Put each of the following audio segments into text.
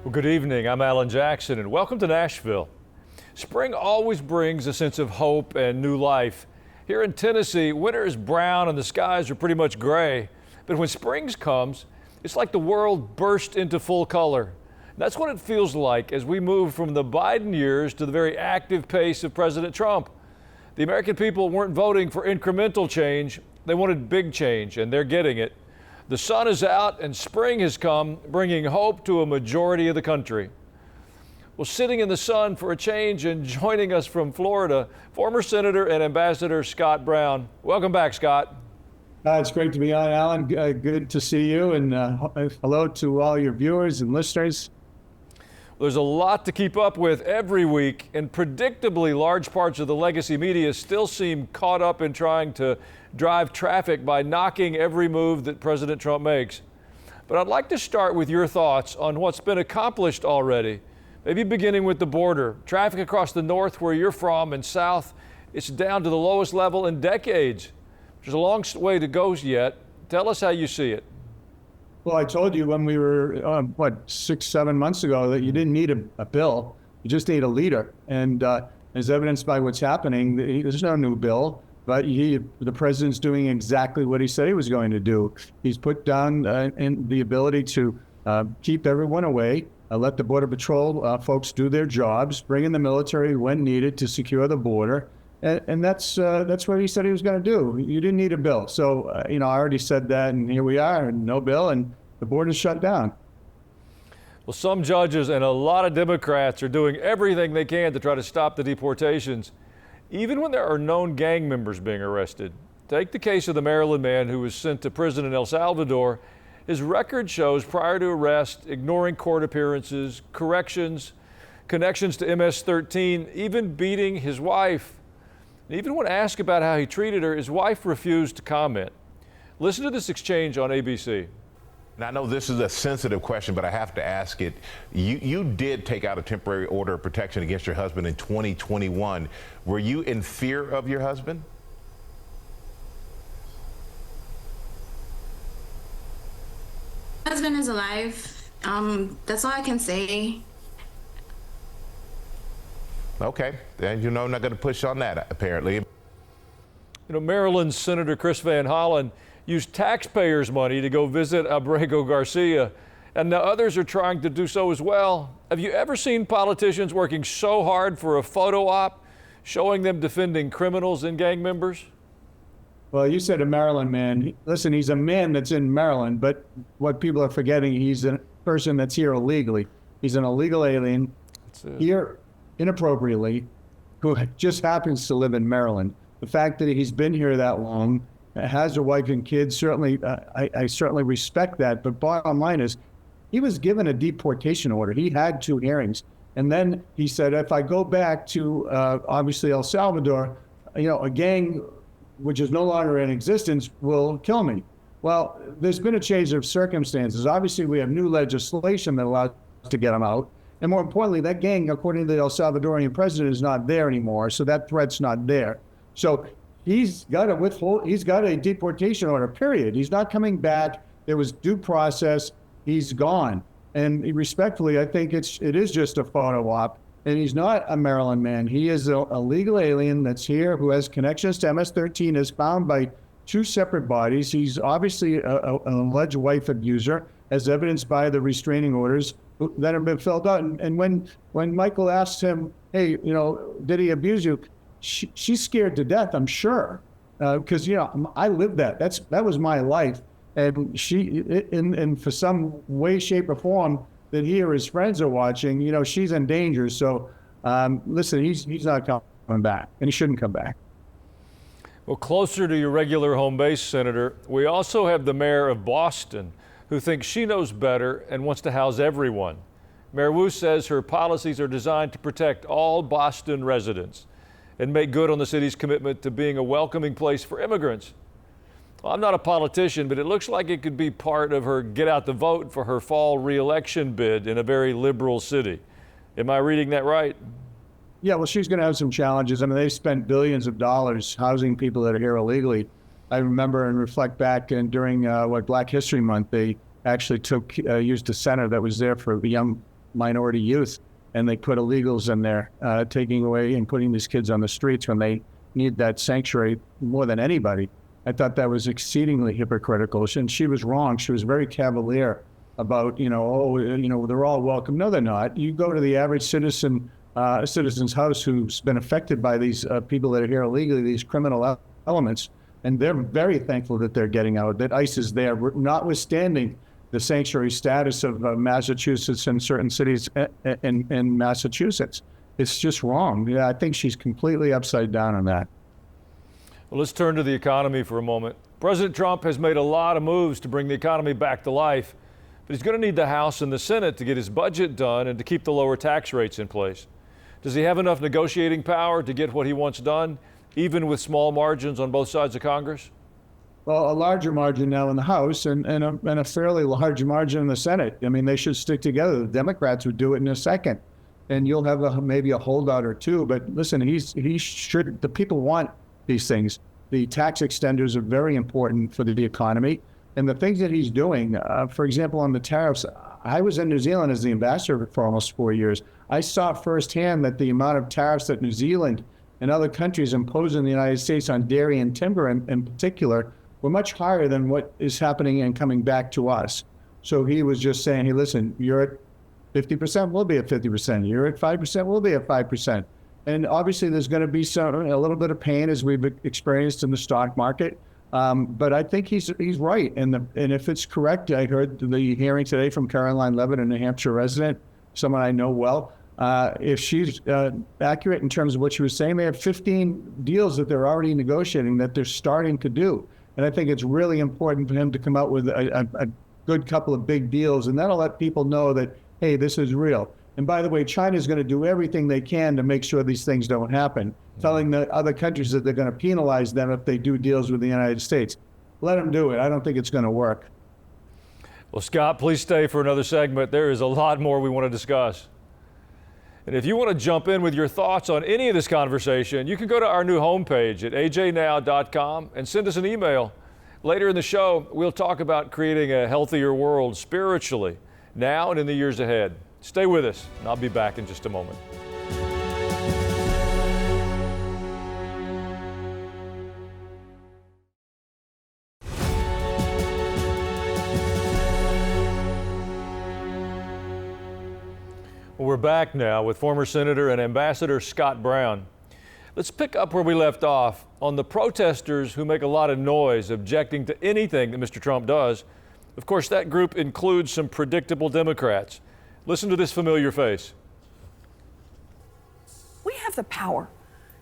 Well, good evening. I'm Alan Jackson, and welcome to Nashville. Spring always brings a sense of hope and new life. Here in Tennessee, winter is brown and the skies are pretty much gray. But when spring comes, it's like the world burst into full color. That's what it feels like as we move from the Biden years to the very active pace of President Trump. The American people weren't voting for incremental change. They wanted big change, and they're getting it. The sun is out and spring has come, bringing hope to a majority of the country. Well, sitting in the sun for a change and joining us from Florida, former Senator and Ambassador Scott Brown. Welcome back, Scott. It's great to be on, Alan. Good to see you, and hello to all your viewers and listeners. There's a lot to keep up with every week, and predictably large parts of the legacy media still seem caught up in trying to drive traffic by knocking every move that President Trump makes. But I'd like to start with your thoughts on what's been accomplished already, maybe beginning with the border. Traffic across the north where you're from and south, it's down to the lowest level in decades. There's a long way to go yet. Tell us how you see it. Well, I told you when we were, 6, 7 months ago that you didn't need a bill. You just need a leader. And as evidenced by what's happening, there's no new bill, but the president's doing exactly what he said he was going to do. He's put down the ability to keep everyone away, let the Border Patrol folks do their jobs, bring in the military when needed to secure the border. And that's what he said he was going to do. You didn't need a bill. So, I already said that, and here we are, and no bill, and the border's shut down. Well, some judges and a lot of Democrats are doing everything they can to try to stop the deportations, even when there are known gang members being arrested. Take the case of the Maryland man who was sent to prison in El Salvador. His record shows prior to arrest, ignoring court appearances, corrections, connections to MS-13, even beating his wife. Even when asked about how he treated her, his wife refused to comment. Listen to this exchange on ABC. And I know this is a sensitive question, but I have to ask it. You did take out a temporary order of protection against your husband in 2021. Were you in fear of your husband? My husband is alive. That's all I can say. Okay, and I'm not going to push on that, apparently. Maryland's Senator Chris Van Hollen used taxpayers' money to go visit Abrego Garcia, and now others are trying to do so as well. Have you ever seen politicians working so hard for a photo op, showing them defending criminals and gang members? Well, you said a Maryland man. Listen, he's a man that's in Maryland, but what people are forgetting, he's a person that's here illegally. He's an illegal alien here inappropriately, who just happens to live in Maryland. The fact that he's been here that long, has a wife and kids, certainly, I certainly respect that. But bottom line is, he was given a deportation order. He had 2 hearings. And then he said, if I go back to, obviously, El Salvador, a gang which is no longer in existence will kill me. Well, there's been a change of circumstances. Obviously, we have new legislation that allows us to get him out. And more importantly, that gang, according to the El Salvadorian president, is not there anymore. So that threat's not there. So he's got a deportation order, period. He's not coming back. There was due process. He's gone. And respectfully, I think it is just a photo op. And he's not a Maryland man. He is a legal alien that's here who has connections to MS-13, is found by 2 separate bodies. He's obviously an alleged wife abuser, as evidenced by the restraining orders that have been filled out. And when Michael asked him, hey, did he abuse you? She's scared to death, I'm sure, because I lived that. That was my life, and she, in for some way, shape, or form that he or his friends are watching, she's in danger. So, listen, he's not coming back, and he shouldn't come back. Well, closer to your regular home base, Senator, we also have the mayor of Boston, who thinks she knows better and wants to house everyone. Mayor Wu says her policies are designed to protect all Boston residents and make good on the city's commitment to being a welcoming place for immigrants. Well, I'm not a politician, but it looks like it could be part of her get out the vote for her fall re-election bid in a very liberal city. Am I reading that right? Yeah, well, she's going to have some challenges. I mean, they've spent billions of dollars housing people that are here illegally. I remember and reflect back, and during Black History Month, they actually used a center that was there for the young minority youth, and they put illegals in there, taking away and putting these kids on the streets when they need that sanctuary more than anybody. I thought that was exceedingly hypocritical, and she was wrong. She was very cavalier about, they're all welcome. No, they're not. You go to the average citizen's house who's been affected by these people that are here illegally, these criminal elements, and they're very thankful that they're getting out, that ICE is there, notwithstanding the sanctuary status of Massachusetts and certain cities in Massachusetts. It's just wrong. Yeah, I think she's completely upside down on that. Well, let's turn to the economy for a moment. President Trump has made a lot of moves to bring the economy back to life, but he's going to need the House and the Senate to get his budget done and to keep the lower tax rates in place. Does he have enough negotiating power to get what he wants done, even with small margins on both sides of Congress? Well, a larger margin now in the House and a fairly large margin in the Senate. I mean, they should stick together. The Democrats would do it in a second, and you'll have maybe a holdout or two. But listen, the people want these things. The tax extenders are very important for the economy. And the things that he's doing, for example, on the tariffs, I was in New Zealand as the ambassador for almost 4 years. I saw firsthand that the amount of tariffs that New Zealand and other countries impose in the United States on dairy and timber in particular were much higher than what is happening and coming back to us. So he was just saying, hey, listen, you're at 50%, we'll be at 50%. You're at 5%, we'll be at 5%. And obviously there's going to be a little bit of pain as we've experienced in the stock market. But I think he's right. And if it's correct, I heard the hearing today from Caroline Levitt, a New Hampshire resident, someone I know well. If she's accurate in terms of what she was saying, they have 15 deals that they're already negotiating that they're starting to do. And I think it's really important for him to come out with a good couple of big deals, and that'll let people know that, hey, this is real. And by the way, China's going to do everything they can to make sure these things don't happen, telling the other countries that they're going to penalize them if they do deals with the United States. Let them do it. I don't think it's going to work. Well, Scott, please stay for another segment. There is a lot more we want to discuss. And if you want to jump in with your thoughts on any of this conversation, you can go to our new homepage at ajnow.com and send us an email. Later in the show, we'll talk about creating a healthier world spiritually, now and in the years ahead. Stay with us, and I'll be back in just a moment. Well, we're back now with former Senator and Ambassador Scott Brown. Let's pick up where we left off on the protesters who make a lot of noise objecting to anything that Mr. Trump does. Of course, that group includes some predictable Democrats. Listen to this familiar face. We have the power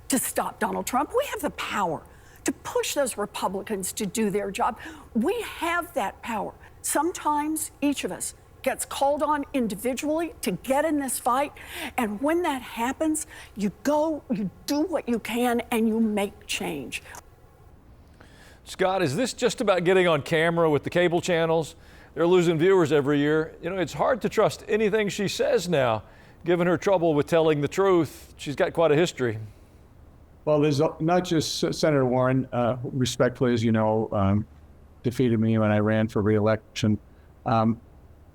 to stop Donald Trump. We have the power to push those Republicans to do their job. We have that power. Sometimes each of us gets called on individually to get in this fight. And when that happens, you go, you do what you can, and you make change. Scott, is this just about getting on camera with the cable channels? They're losing viewers every year. You know, it's hard to trust anything she says now, given her trouble with telling the truth. She's got quite a history. Well, there's not just Senator Warren, respectfully, as you know, defeated me when I ran for re-election.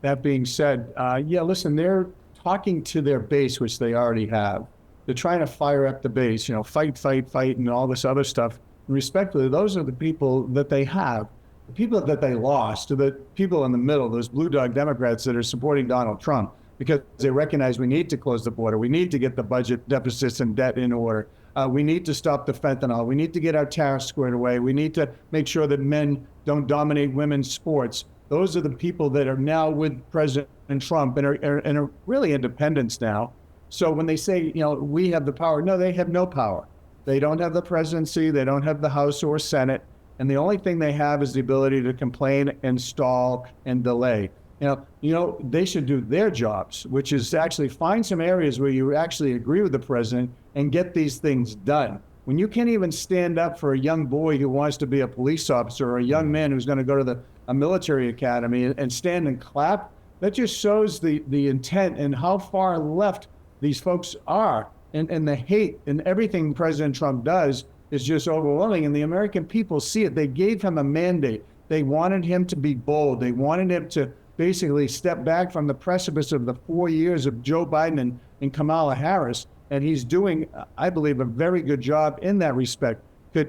That being said, yeah, listen, they're talking to their base, which they already have. They're trying to fire up the base, you know, fight, and all this other stuff. And respectfully, those are the people that they have. The people that they lost are the people in the middle, those blue dog Democrats that are supporting Donald Trump, because they recognize we need to close the border. We need to get the budget deficits and debt in order. We need to stop the fentanyl. We need to get our tariffs squared away. We need to make sure that men don't dominate women's sports. Those are the people that are now with President Trump and are really independents now. So when they say, you know, we have the power, no, they have no power. They don't have the presidency. They don't have the House or Senate. And the only thing they have is the ability to complain and stall and delay. You know, they should do their jobs, which is to actually find some areas where you actually agree with the president and get these things done. When you can't even stand up for a young boy who wants to be a police officer or a young man who's going to go to a military academy and stand and clap, that just shows the intent and how far left these folks are. And the hate and everything President Trump does is just overwhelming. And the American people see it. They gave him a mandate. They wanted him to be bold. They wanted him to basically stepped back from the precipice of the 4 years of Joe Biden and Kamala Harris, and he's doing, I believe, a very good job in that respect.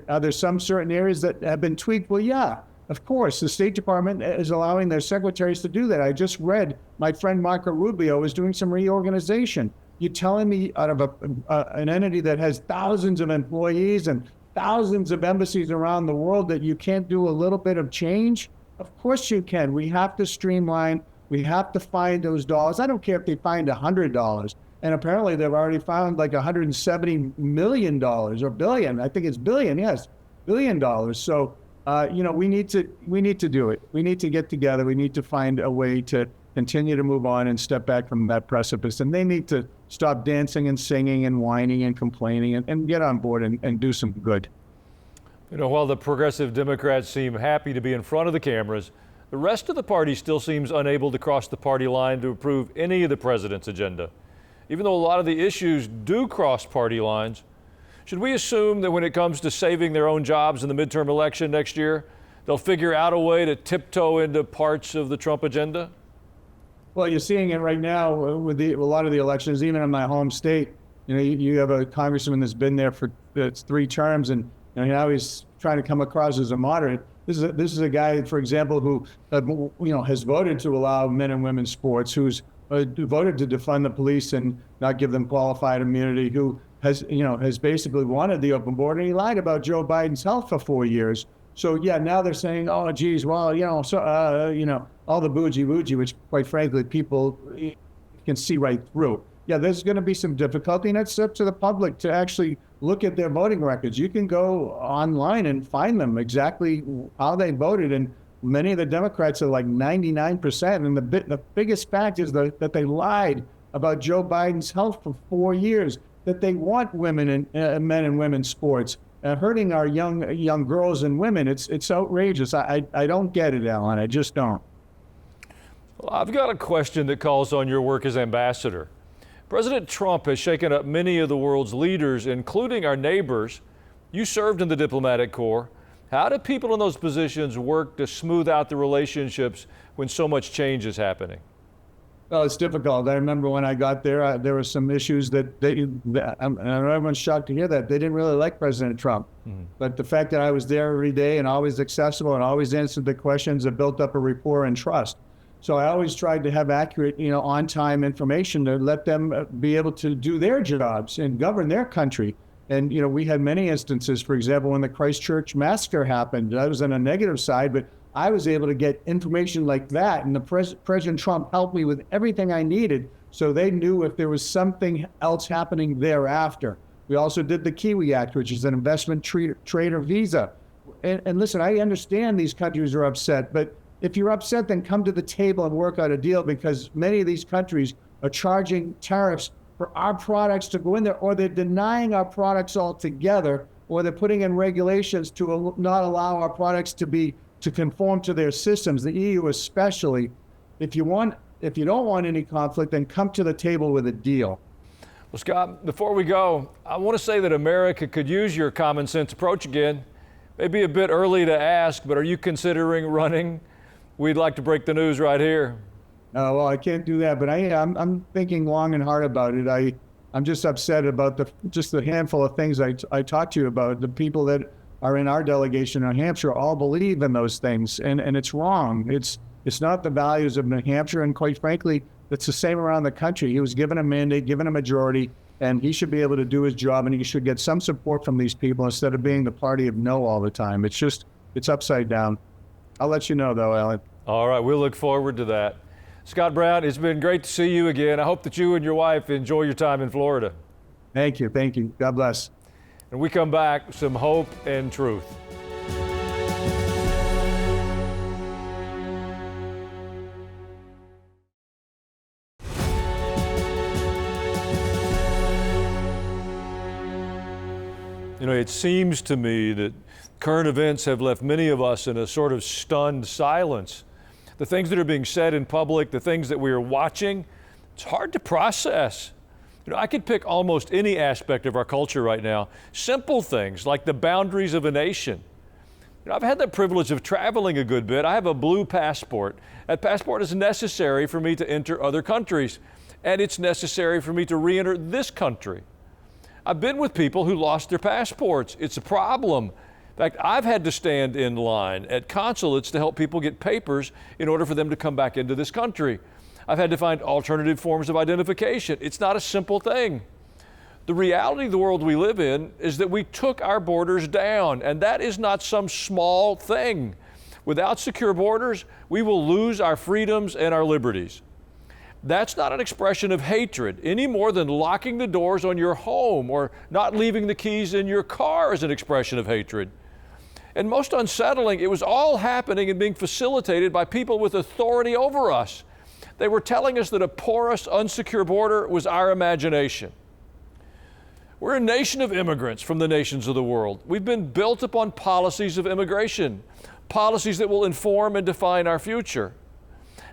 Are there some certain areas that have been tweaked? Well, yeah, of course. The State Department is allowing their secretaries to do that. I just read my friend Marco Rubio is doing some reorganization. You're telling me out of an entity that has thousands of employees and thousands of embassies around the world that you can't do a little bit of change? Of course you can. We have to streamline. We have to find those dollars. I don't care if they find $100. And apparently they've already found like $170 million or billion. I think it's billion, yes, $1 billion. So, we need to do it. We need to get together. We need to find a way to continue to move on and step back from that precipice. And they need to stop dancing and singing and whining and complaining and get on board and do some good. While the progressive Democrats seem happy to be in front of the cameras, the rest of the party still seems unable to cross the party line to approve any of the president's agenda. Even though a lot of the issues do cross party lines, should we assume that when it comes to saving their own jobs in the midterm election next year, they'll figure out a way to tiptoe into parts of the Trump agenda? Well, you're seeing it right now with a lot of the elections, even in my home state. You have a congressman that's been there for 3 terms, and now he's trying to come across as a moderate. This is a guy, for example, who has voted to allow men and women's sports, who voted to defund the police and not give them qualified immunity, who has basically wanted the open border. He lied about Joe Biden's health for 4 years. So yeah, now they're saying, oh, geez, well, all the bougie-woogie, which quite frankly, people can see right through. Yeah, there's going to be some difficulty, and it's up to the public to actually look at their voting records. You can go online and find them exactly how they voted, and many of the Democrats are like 99%. And the biggest fact is that they lied about Joe Biden's health for 4 years, that they want women and men and women's sports, hurting our young girls and women. It's outrageous. I don't get it, Alan. I just don't. Well, I've got a question that calls on your work as ambassador. President Trump has shaken up many of the world's leaders, including our neighbors. You served in the diplomatic corps. How do people in those positions work to smooth out the relationships when so much change is happening? Well, it's difficult. I remember when I got there, there were some issues and everyone's shocked to hear that. They didn't really like President Trump. Mm-hmm. But the fact that I was there every day and always accessible and always answered the questions, it built up a rapport and trust. So I always tried to have accurate, on-time information to let them be able to do their jobs and govern their country. And, we had many instances, for example, when the Christchurch massacre happened, I was on a negative side, but I was able to get information like that. And President Trump helped me with everything I needed, so they knew if there was something else happening thereafter. We also did the Kiwi Act, which is an investment trader visa. And listen, I understand these countries are upset, but if you're upset, then come to the table and work out a deal, because many of these countries are charging tariffs for our products to go in there, or they're denying our products altogether, or they're putting in regulations to not allow our products to conform to their systems, the EU especially. If you don't want any conflict, then come to the table with a deal. Well, Scott, before we go, I want to say that America could use your common sense approach again. Maybe a bit early to ask, but are you considering running? We'd like to break the news right here. Well, I can't do that, but I'm thinking long and hard about it. I'm just upset about just the handful of things I talked to you about. The people that are in our delegation in New Hampshire all believe in those things, and it's wrong. It's not the values of New Hampshire, and quite frankly, it's the same around the country. He was given a mandate, given a majority, and he should be able to do his job, and he should get some support from these people instead of being the party of no all the time. It's upside down. I'll let you know, though, Alan. All right, we'll look forward to that. Scott Brown, it's been great to see you again. I hope that you and your wife enjoy your time in Florida. Thank you. God bless. And we come back, some hope and truth. It seems to me that current events have left many of us in a sort of stunned silence. The things that are being said in public, the things that we are watching, it's hard to process. I could pick almost any aspect of our culture right now. Simple things like the boundaries of a nation. I've had the privilege of traveling a good bit. I have a blue passport. That passport is necessary for me to enter other countries, and it's necessary for me to re-enter this country. I've been with people who lost their passports. It's a problem. In fact, I've had to stand in line at consulates to help people get papers in order for them to come back into this country. I've had to find alternative forms of identification. It's not a simple thing. The reality of the world we live in is that we took our borders down, and that is not some small thing. Without secure borders, we will lose our freedoms and our liberties. That's not an expression of hatred any more than locking the doors on your home or not leaving the keys in your car is an expression of hatred. And most unsettling, it was all happening and being facilitated by people with authority over us. They were telling us that a porous, unsecure border was our imagination. We're a nation of immigrants from the nations of the world. We've been built upon policies of immigration, policies that will inform and define our future.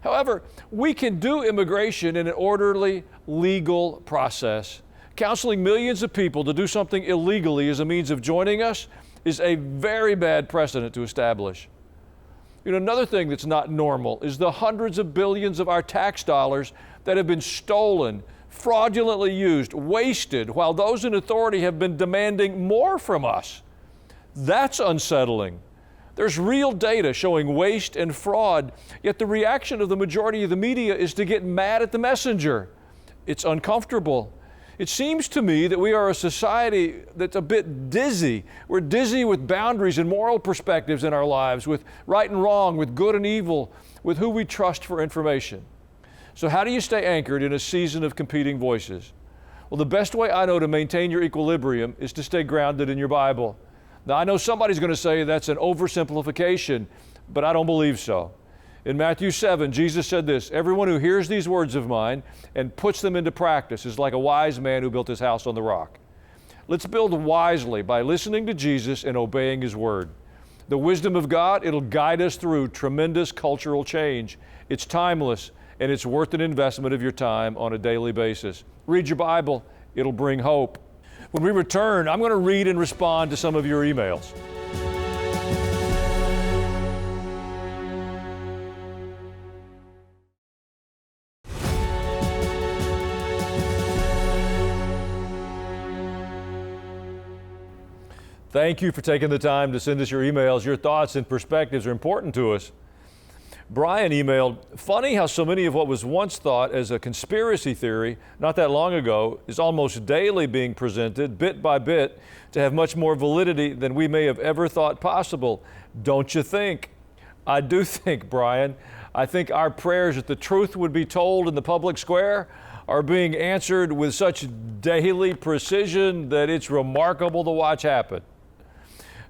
However, we can do immigration in an orderly, legal process. Counseling millions of people to do something illegally as a means of joining us is a very bad precedent to establish. Another thing that's not normal is the hundreds of billions of our tax dollars that have been stolen, fraudulently used, wasted, while those in authority have been demanding more from us. That's unsettling. There's real data showing waste and fraud, yet the reaction of the majority of the media is to get mad at the messenger. It's uncomfortable. It seems to me that we are a society that's a bit dizzy. We're dizzy with boundaries and moral perspectives in our lives, with right and wrong, with good and evil, with who we trust for information. So how do you stay anchored in a season of competing voices? Well, the best way I know to maintain your equilibrium is to stay grounded in your Bible. Now, I know somebody's going to say that's an oversimplification, but I don't believe so. In Matthew 7, Jesus said this, "Everyone who hears these words of mine and puts them into practice is like a wise man who built his house on the rock." Let's build wisely by listening to Jesus and obeying His word. The wisdom of God, it'll guide us through tremendous cultural change. It's timeless, and it's worth an investment of your time on a daily basis. Read your Bible. It'll bring hope. When we return, I'm going to read and respond to some of your emails. Thank you for taking the time to send us your emails. Your thoughts and perspectives are important to us. Brian emailed, "Funny how so many of what was once thought as a conspiracy theory not that long ago is almost daily being presented bit by bit to have much more validity than we may have ever thought possible. Don't you think?" I do think, Brian. I think our prayers that the truth would be told in the public square are being answered with such daily precision that it's remarkable to watch happen.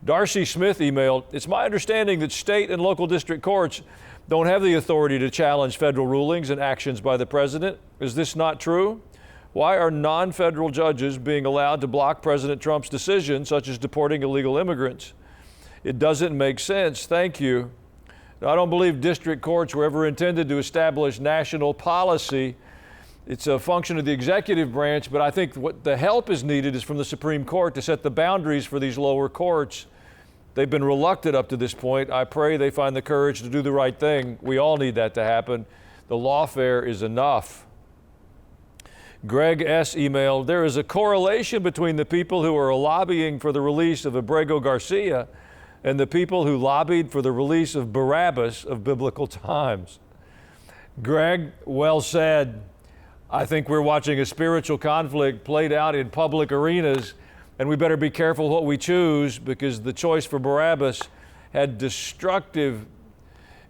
Darcy Smith emailed, "It's my understanding that state and local district courts don't have the authority to challenge federal rulings and actions by the president. Is this not true? Why are non-federal judges being allowed to block President Trump's decisions, such as deporting illegal immigrants? It doesn't make sense. Thank you." Now, I don't believe district courts were ever intended to establish national policy. It's a function of the executive branch, but I think what the help is needed is from the Supreme Court to set the boundaries for these lower courts. They've been reluctant up to this point. I pray they find the courage to do the right thing. We all need that to happen. The lawfare is enough. Greg S. emailed, "There is a correlation between the people who are lobbying for the release of Abrego Garcia and the people who lobbied for the release of Barabbas of biblical times." Greg, well said. I think we're watching a spiritual conflict played out in public arenas, and we better be careful what we choose, because the choice for Barabbas had destructive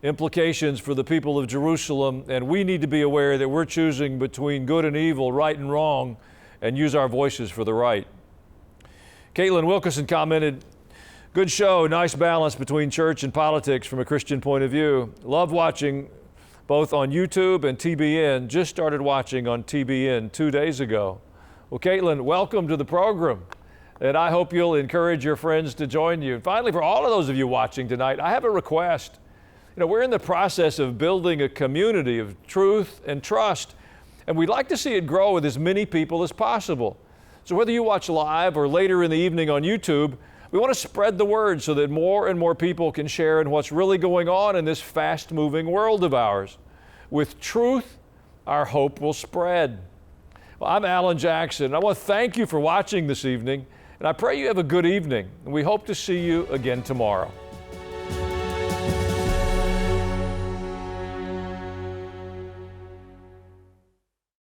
implications for the people of Jerusalem, and we need to be aware that we're choosing between good and evil, right and wrong, and use our voices for the right. Caitlin Wilkerson commented, "Good show, nice balance between church and politics from a Christian point of view. Love watching both on YouTube and TBN. Just started watching on TBN 2 days ago." Well, Caitlin, welcome to the program, and I hope you'll encourage your friends to join you. And finally, for all of those of you watching tonight, I have a request. We're in the process of building a community of truth and trust, and we'd like to see it grow with as many people as possible. So whether you watch live or later in the evening on YouTube, We want to spread the word so that more and more people can share in what's really going on in this fast-moving world of ours. With truth, our hope will spread. Well, I'm Alan Jackson. I want to thank you for watching this evening, and I pray you have a good evening. And we hope to see you again tomorrow.